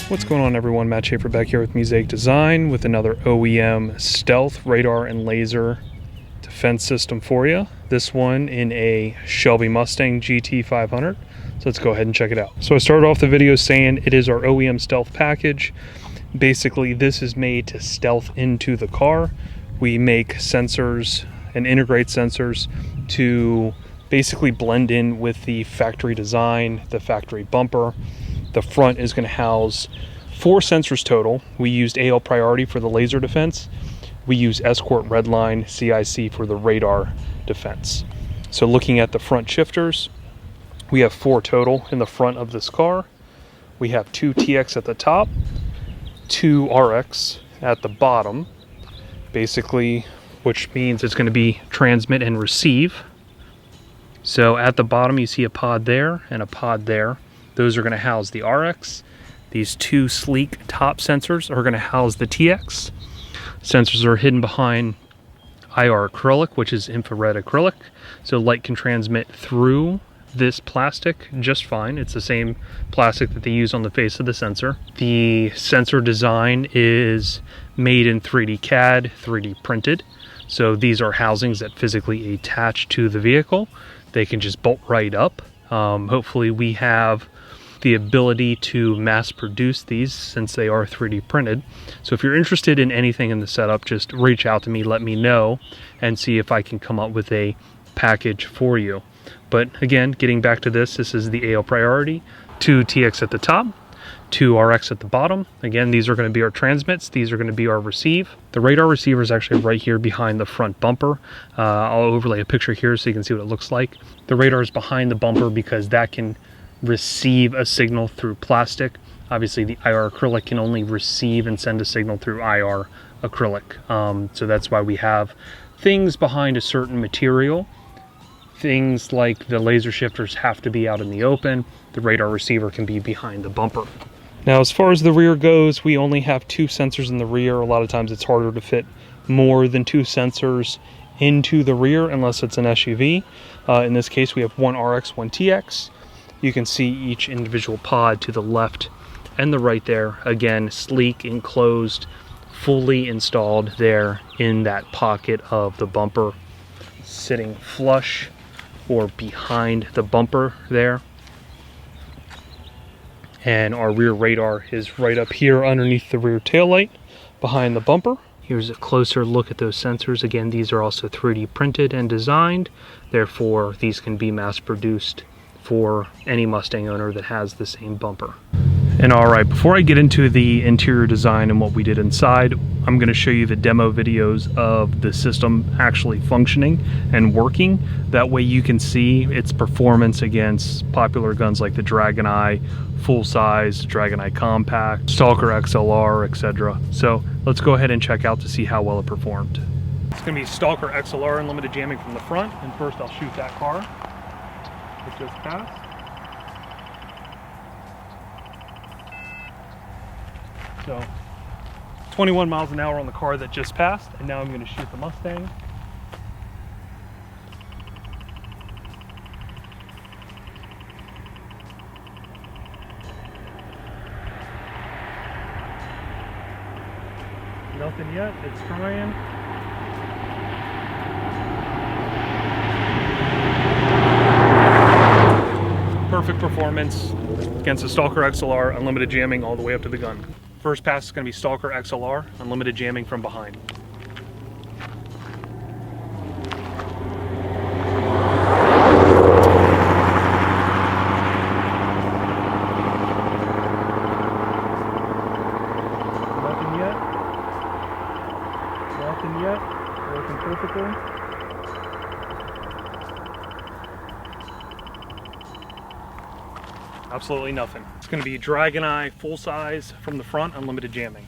What's going on, everyone? Matt Schaeffer back here with Musaic Design with another OEM stealth radar and laser defense system for you. This one in a Shelby Mustang GT500. So let's go ahead and check it out. So I started off the video saying it is our OEM stealth package. Basically, this is made to stealth into the car. We make sensors and integrate sensors to basically blend in with the factory design, the factory bumper. The front is going to house 4 sensors total. We used AL priority for the laser defense. We use Escort Redline CIC for the radar defense. So looking at the front shifters, we have 4 total in the front of this car. We have 2 TX at the top, 2 RX at the bottom, basically, which means it's going to be transmit and receive. So at the bottom you see a pod there and a pod there. Those are going to house the RX. These 2 sleek top sensors are going to house the TX. Sensors are hidden behind IR acrylic, which is infrared acrylic. So light can transmit through this plastic just fine. It's the same plastic that they use on the face of the sensor. The sensor design is made in 3D CAD, 3D printed. So these are housings that physically attach to the vehicle. They can just bolt right up. Hopefully we have the ability to mass produce these since they are 3D printed. So if you're interested in anything in the setup, just reach out to me, let me know, and see if I can come up with a package for you. But again, getting back to this is the AL priority. 2 TX at the top, 2 RX at the bottom. Again, these are going to be our transmits. These are going to be our receive. The radar receiver is actually right here behind the front bumper. I'll overlay a picture here so you can see what it looks like. The radar is behind the bumper because that can receive a signal through plastic. Obviously the IR acrylic can only receive and send a signal through IR acrylic. So that's why we have things behind a certain material. Things like the laser shifters have to be out in the open. The radar receiver can be behind the bumper. Now, as far as the rear goes, we only have 2 sensors in the rear. A lot of times it's harder to fit more than 2 sensors into the rear unless it's an SUV. In this case, we have 1 RX, 1 TX. You can see each individual pod to the left and the right there. Again, sleek, enclosed, fully installed there in that pocket of the bumper, sitting flush or behind the bumper there. And our rear radar is right up here underneath the rear taillight behind the bumper. Here's a closer look at those sensors. Again, these are also 3D printed and designed. Therefore, these can be mass produced for any Mustang owner that has the same bumper. And all right, before I get into the interior design and what we did inside, I'm going to show you the demo videos of the system actually functioning and working. That way you can see its performance against popular guns like the Dragon Eye full size, Dragon Eye compact, Stalker XLR, etc. So let's go ahead and check out to see how well it performed. It's going to be Stalker XLR unlimited jamming from the front, and first I'll shoot that car. It just passed. So 21 miles an hour on the car that just passed, and now I'm going to shoot the Mustang. Nothing yet, it's trying. Perfect performance against the Stalker XLR, unlimited jamming all the way up to the gun. First pass is going to be Stalker XLR, unlimited jamming from behind. Nothing yet. Nothing yet. Working perfectly. Absolutely nothing. It's going to be Dragon Eye full size from the front, unlimited jamming.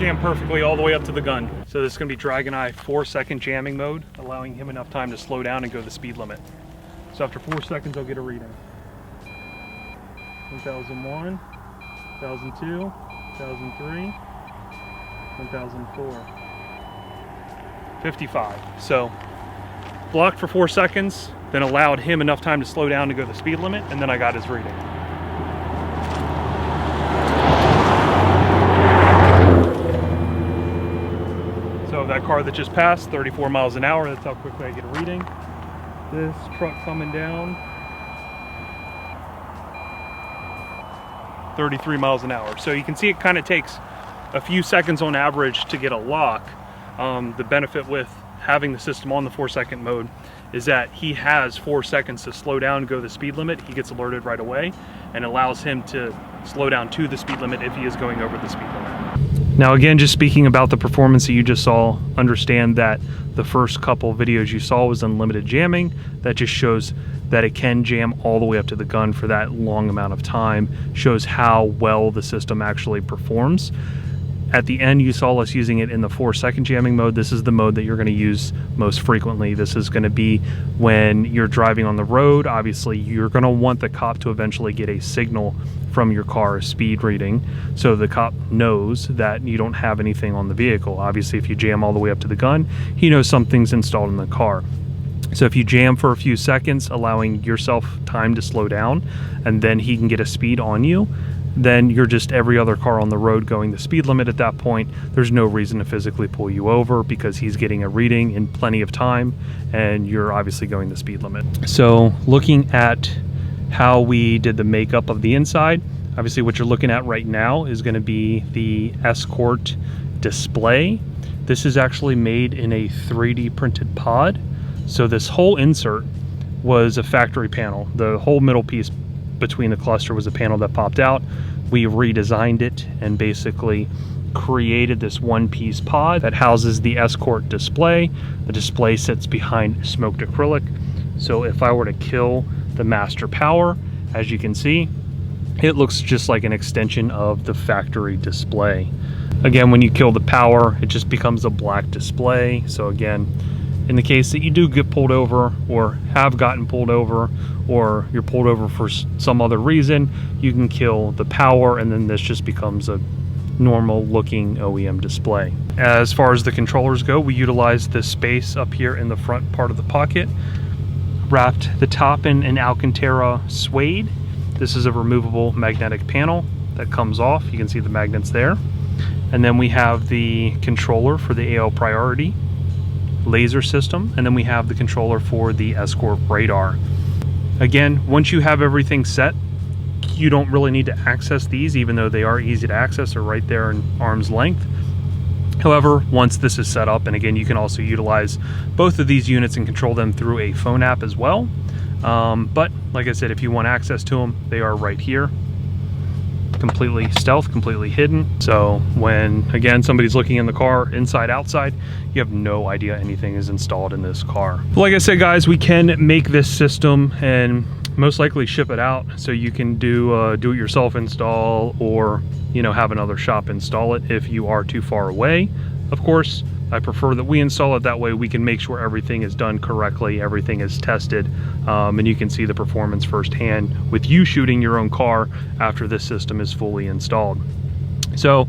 jam perfectly all the way up to the gun. So this is gonna be Dragon Eye 4-second jamming mode, allowing him enough time to slow down and go the speed limit. So after 4 seconds, I'll get a reading. 1001, 1002, 1003, 1004, 55. So blocked for 4 seconds, then allowed him enough time to slow down to go the speed limit, and then I got his reading. So that car that just passed, 34 miles an hour, that's how quickly I get a reading. This truck coming down, 33 miles an hour. So you can see it kind of takes a few seconds on average to get a lock. The benefit with having the system on the 4-second mode is that he has 4 seconds to slow down and go the speed limit. He gets alerted right away and allows him to slow down to the speed limit if he is going over the speed limit. Now again, just speaking about the performance that you just saw, understand that the first couple videos you saw was unlimited jamming. That just shows that it can jam all the way up to the gun for that long amount of time, shows how well the system actually performs. At the end, you saw us using it in the 4-second jamming mode. This is the mode that you're going to use most frequently. This is going to be when you're driving on the road. Obviously, you're going to want the cop to eventually get a signal from your car, a speed reading, so the cop knows that you don't have anything on the vehicle. Obviously, if you jam all the way up to the gun, he knows something's installed in the car. So if you jam for a few seconds, allowing yourself time to slow down, and then he can get a speed on you, then you're just every other car on the road going the speed limit at that point. There's no reason to physically pull you over because he's getting a reading in plenty of time and you're obviously going the speed limit. So looking at how we did the makeup of the inside, obviously what you're looking at right now is going to be the Escort display. This is actually made in a 3D printed pod. So this whole insert was a factory panel. The whole middle piece between the cluster was a panel that popped out. We redesigned it and basically created this one-piece pod that houses the Escort display. The display sits behind smoked acrylic. So if I were to kill the master power, as you can see, it looks just like an extension of the factory display. Again, when you kill the power, it just becomes a black display. So again, in the case that you do get pulled over or have gotten pulled over or you're pulled over for some other reason, you can kill the power and then this just becomes a normal looking OEM display. As far as the controllers go, we utilized this space up here in the front part of the pocket, wrapped the top in an Alcantara suede. This is a removable magnetic panel that comes off. You can see the magnets there. And then we have the controller for the AL priority laser system, and then we have the controller for the Escort radar. Again, once you have everything set, you don't really need to access these, even though they are easy to access. They're right there in arm's length. However, once this is set up, and again, you can also utilize both of these units and control them through a phone app as well. But like I said, if you want access to them, they are right here. Completely stealth, completely hidden. So when, again, somebody's looking in the car, inside, outside, you have no idea anything is installed in this car. Like I said, guys, we can make this system and most likely ship it out. So you can do it yourself install, or, you know, have another shop install it if you are too far away. Of course, I prefer that we install it, that way we can make sure everything is done correctly, everything is tested, and you can see the performance firsthand with you shooting your own car after this system is fully installed. So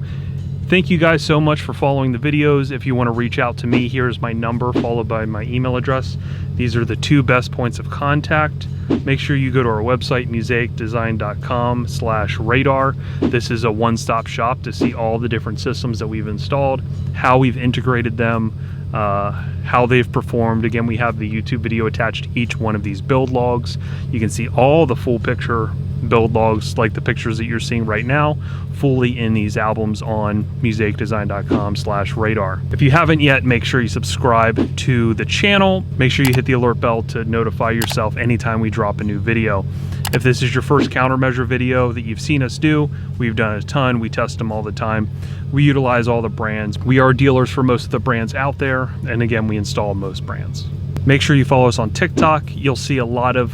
thank you guys so much for following the videos. If you want to reach out to me, here's my number followed by my email address. These are the two best points of contact. Make sure you go to our website, musaicdesign.com/radar. This is a one-stop shop to see all the different systems that we've installed, how we've integrated them, how they've performed. Again, we have the YouTube video attached to each one of these build logs. You can see all the full picture build logs, like the pictures that you're seeing right now, fully in these albums on musaicdesign.com/radar. If you haven't yet, make sure you subscribe to the channel. Make sure you hit the alert bell to notify yourself anytime we drop a new video. If this is your first countermeasure video that you've seen us do, we've done a ton. We test them all the time. We utilize all the brands. We are dealers for most of the brands out there, and again, we install most brands. Make sure you follow us on TikTok. You'll see a lot of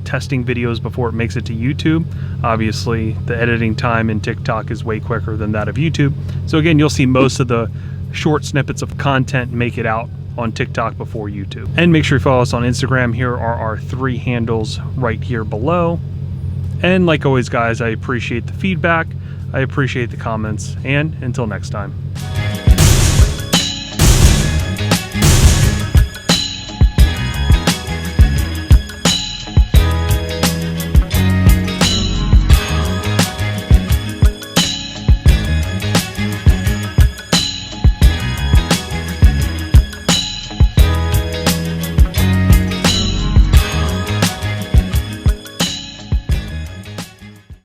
testing videos before it makes it to YouTube. Obviously, the editing time in TikTok is way quicker than that of YouTube. So again, you'll see most of the short snippets of content make it out on TikTok before YouTube. And make sure you follow us on Instagram. Here are our 3 handles right here below. And like always, guys, I appreciate the feedback. I appreciate the comments. And until next time.